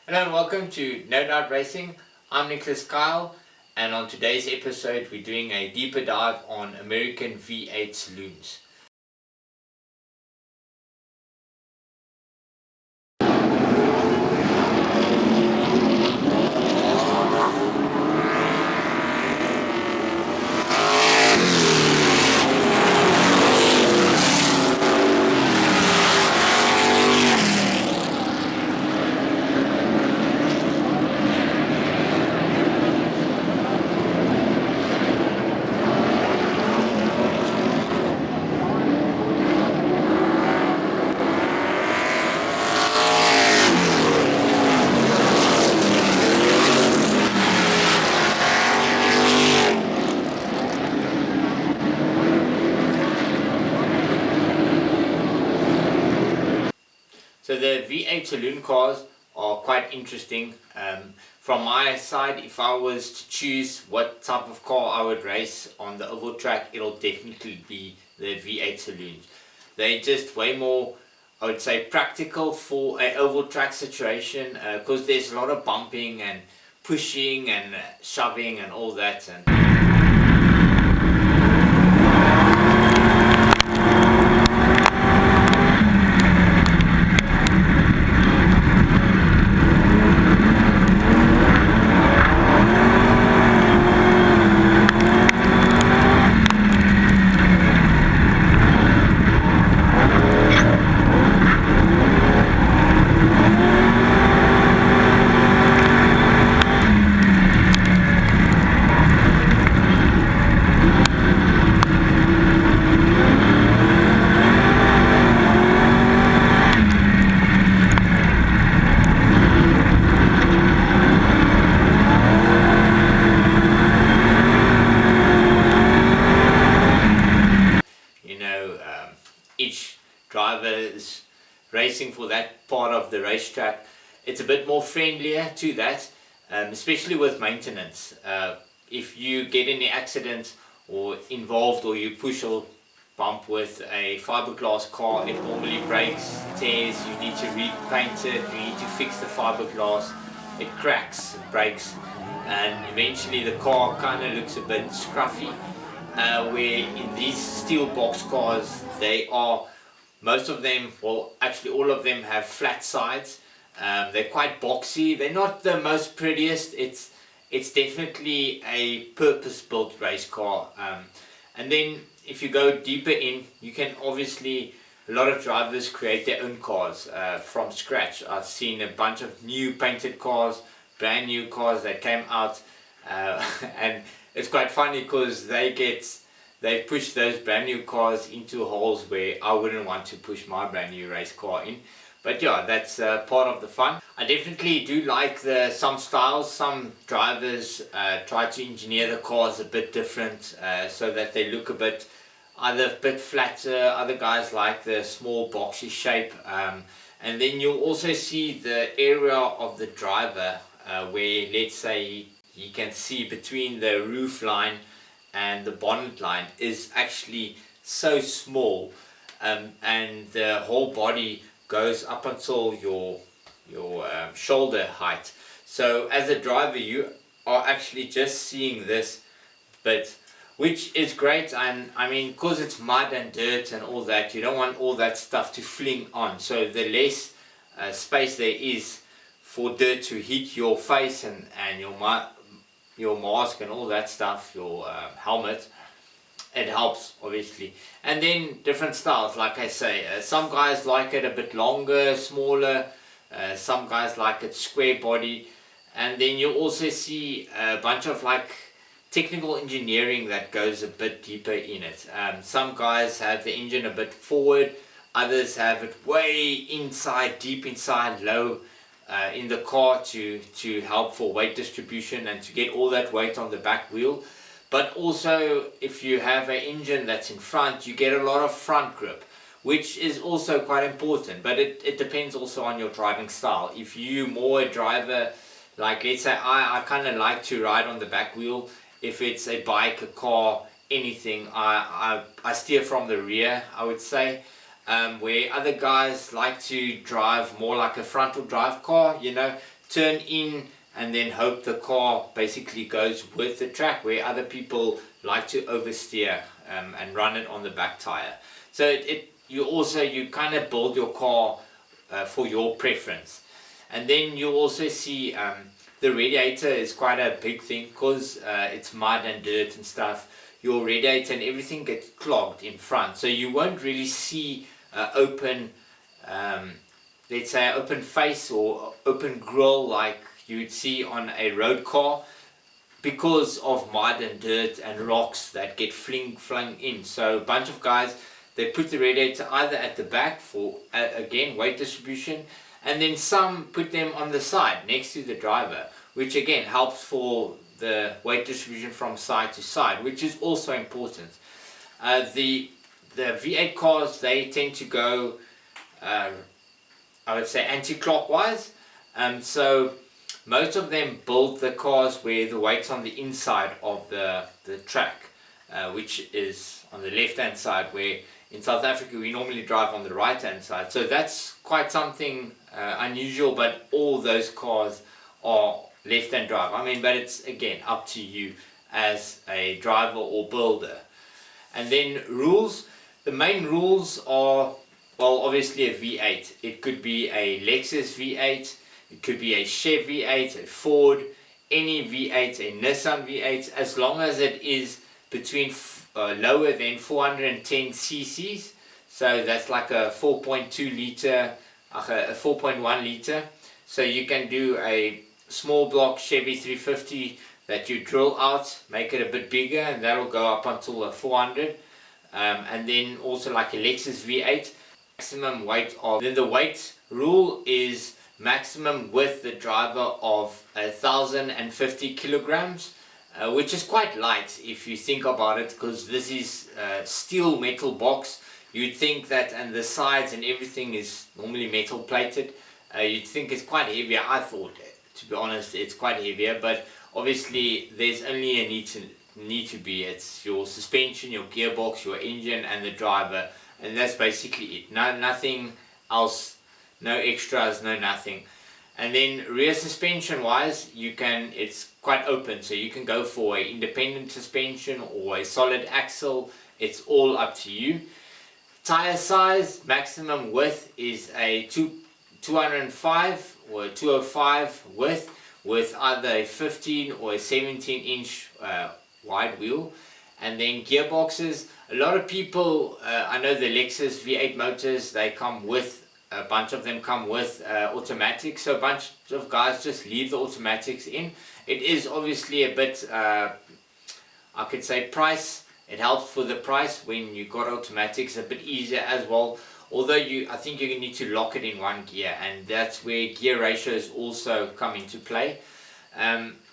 Hello and welcome to No Doubt Racing. I'm Nicholas Kyle, and on today's episode we're doing a deeper dive on American V8 saloons. So the V8 saloon cars are quite interesting. From my side, if I was to choose what type of car I would race on the oval track, it'll definitely be the V8 saloons. They're just way more, I would say, practical for an oval track situation because there's a lot of bumping and pushing and shoving and all that. Each driver is racing for that part of the racetrack. It's a bit more friendlier to that, especially with maintenance. If you get in an accident or involved or you push or bump with a fiberglass car, it normally breaks, tears, you need to repaint it, you need to fix the fiberglass, it cracks, it breaks, and eventually the car kind of looks a bit scruffy. Where in these steel box cars, most of them, well actually all of them have flat sides. They're quite boxy, they're not the most prettiest, it's definitely a purpose-built race car. And then if you go deeper in, you can obviously, a lot of drivers create their own cars from scratch. I've seen a bunch of new painted cars, brand new cars that came out, and it's quite funny because they push those brand new cars into holes where I wouldn't want to push my brand new race car in. But yeah, that's part of the fun. I definitely do like some styles. Some drivers try to engineer the cars a bit different so that they look either a bit flatter. Other guys like the small boxy shape. And then you'll also see the area of the driver where, let's say, you can see between the roof line and the bonnet line is actually so small, and the whole body goes up until your shoulder height. So as a driver you are actually just seeing this bit, which is great. And I mean, because it's mud and dirt and all that, you don't want all that stuff to fling on, so the less space there is for dirt to hit your face and your mask and all that stuff, your helmet, it helps obviously. And then different styles, like I say, some guys like it a bit longer, smaller, some guys like it square body, and then you'll also see a bunch of like technical engineering that goes a bit deeper in it. Some guys have the engine a bit forward, others have it way inside, deep inside, low in the car to help for weight distribution and to get all that weight on the back wheel. But also, if you have an engine that's in front, you get a lot of front grip, which is also quite important. But it depends also on your driving style. If you're more a driver, like let's say I kind of like to ride on the back wheel. If it's a bike, a car, anything, I steer from the rear, I would say. Where other guys like to drive more like a frontal drive car, you know, turn in and then hope the car basically goes with the track, where other people like to oversteer and run it on the back tire. So you kind of build your car for your preference. And then you also see the radiator is quite a big thing, because it's mud and dirt and stuff. Your radiator and everything gets clogged in front, so you won't really see open, let's say open face or open grille like you would see on a road car, because of mud and dirt and rocks that get flung in. So a bunch of guys, they put the radiator either at the back for again weight distribution, and then some put them on the side next to the driver, which again helps for the weight distribution from side to side, which is also important. The V8 cars, they tend to go I would say anti-clockwise, so most of them build the cars where the weight's on the inside of the track, which is on the left hand side, where in South Africa we normally drive on the right hand side. So that's quite something unusual, but all those cars are left hand drive. I mean, but it's again up to you as a driver or builder. And then rules, the main rules are, well, obviously a V8. It could be a Lexus V8, it could be a Chevy V8, a Ford, any V8, a Nissan V8, as long as it is between lower than 410 cc's. So that's like a 4.2 litre, a 4.1 litre. So you can do a small block Chevy 350 that you drill out, make it a bit bigger, and that'll go up until a 400. And then also like a Lexus V8, maximum weight of, then the weight rule is maximum with the driver of 1,050 kilograms, which is quite light if you think about it, because this is steel metal box. You'd think that, and the sides and everything is normally metal plated, you'd think it's quite heavier. I thought, to be honest, it's quite heavier, but obviously there's only a need to be. It's your suspension, your gearbox, your engine, and the driver, and that's basically it. Nothing else, no extras, no nothing. And then rear suspension wise, it's quite open, so you can go for an independent suspension or a solid axle. It's all up to you. Tire size, maximum width is a 205 or a 205 width, with either a 15 or a 17 inch wide wheel. And then gearboxes, a lot of people, I know the Lexus V8 motors, they come with, a bunch of them come with automatics, so a bunch of guys just leave the automatics in. It is obviously a bit, I could say, price. It helps for the price when you got automatics, a bit easier as well. Although I think you need to lock it in one gear, and that's where gear ratios also come into play.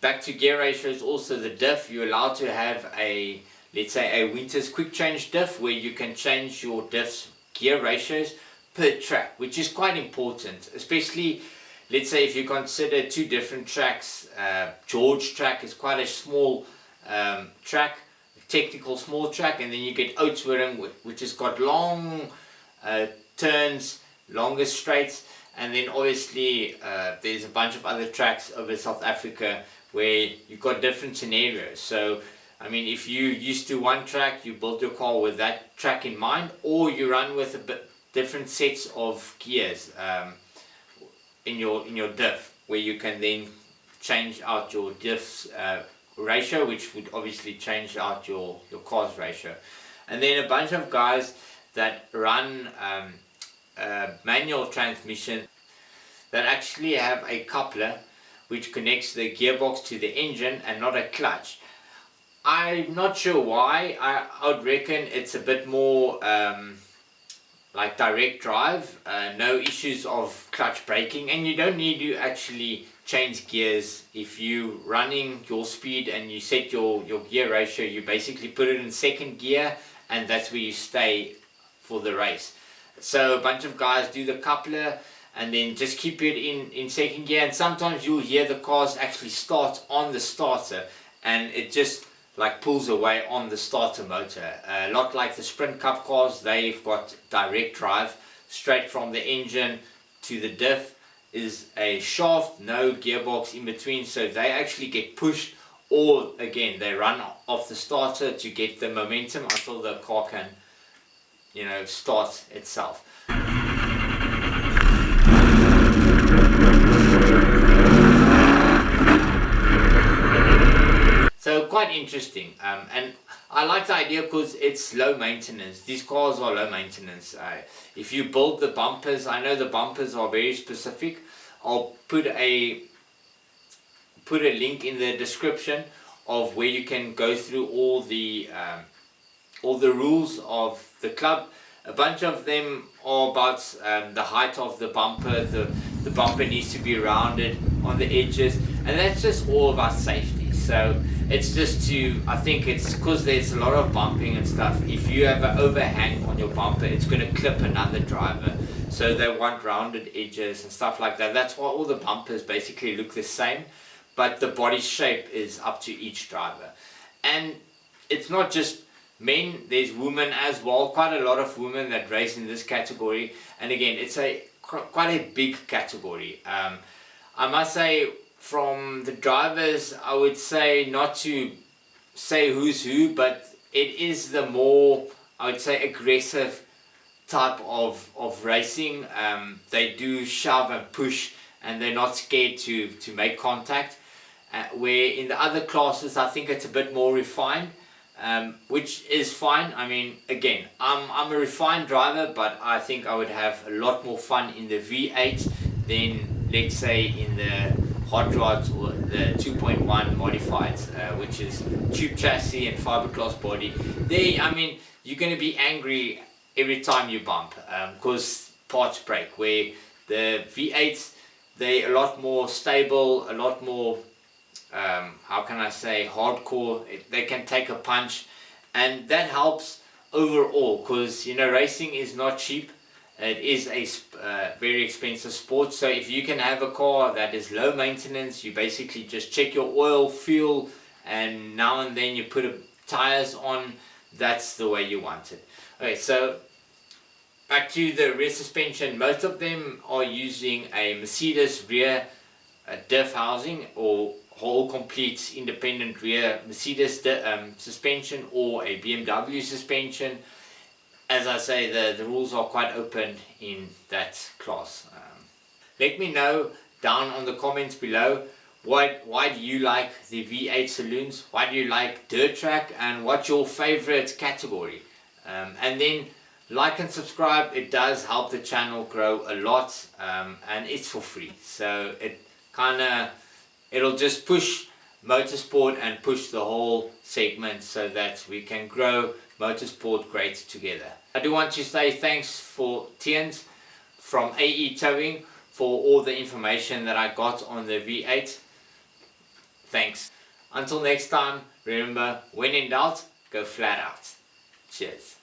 Back to gear ratios, also the diff, you're allowed to have a, let's say, a winter's quick change diff, where you can change your diff's gear ratios per track, which is quite important, especially, let's say, if you consider two different tracks. George track is quite a small track, technical small track, and then you get Oudtshoorn, which has got long turns, longer straights, and then obviously there's a bunch of other tracks over South Africa where you've got different scenarios. So I mean, if you used to one track, you build your car with that track in mind, or you run with a bit different sets of gears in your diff, where you can then change out your diff's ratio, which would obviously change out your car's ratio. And then a bunch of guys that run manual transmission that actually have a coupler which connects the gearbox to the engine and not a clutch. I'm not sure why. I would reckon it's a bit more like direct drive, no issues of clutch braking, and you don't need to actually change gears. If you running your speed and you set your gear ratio, you basically put it in second gear, and that's where you stay for the race. So a bunch of guys do the coupler and then just keep it in second gear, and sometimes you'll hear the cars actually start on the starter, and it just like pulls away on the starter motor. A lot like the Sprint Cup cars, they've got direct drive straight from the engine to the diff, is a shaft, no gearbox in between, so they actually get pushed, or again they run off the starter to get the momentum until the car can, you know, start itself. So quite interesting, and I like the idea because it's low maintenance. These cars are low maintenance. If you build the bumpers, I know the bumpers are very specific. I'll put a link in the description of where you can go through all the rules of the club. A bunch of them are about the height of the bumper. The bumper needs to be rounded on the edges, and that's just all about safety. So it's just I think it's because there's a lot of bumping and stuff. If you have an overhang on your bumper, it's going to clip another driver. So they want rounded edges and stuff like that. That's why all the bumpers basically look the same, but the body shape is up to each driver. And it's not just men, there's women as well. Quite a lot of women that race in this category. And again, it's quite a big category. I must say, from the drivers, I would say, not to say who's who, but it is the more, I would say, aggressive type of racing. They do shove and push, and they're not scared to make contact. Where in the other classes, I think it's a bit more refined, which is fine. I mean, again, I'm a refined driver, but I think I would have a lot more fun in the V8 than, let's say, in the hot rods or the 2.1 modified, which is tube chassis and fiberglass body. I mean, you're going to be angry every time you bump, because parts break. Where the V8s, they're a lot more stable, a lot more, how can I say, hardcore. They can take a punch, and that helps overall, because, you know, racing is not cheap. It is a very expensive sport. So if you can have a car that is low maintenance, you basically just check your oil, fuel, and now and then you put tires on, that's the way you want it. Okay, so back to the rear suspension. Most of them are using a Mercedes rear diff housing, or whole complete independent rear Mercedes suspension, or a BMW suspension. As I say, the rules are quite open in that class. Let me know down on the comments below, why do you like the V8 saloons, why do you like dirt track, and what's your favorite category. And then like and subscribe. It does help the channel grow a lot, and it's for free. So it'll just push motorsport and push the whole segment so that we can grow motorsport great together. I do want to say thanks for Tiens from AE Towing for all the information that I got on the V8. Thanks. Until next time, remember, when in doubt, go flat out. Cheers.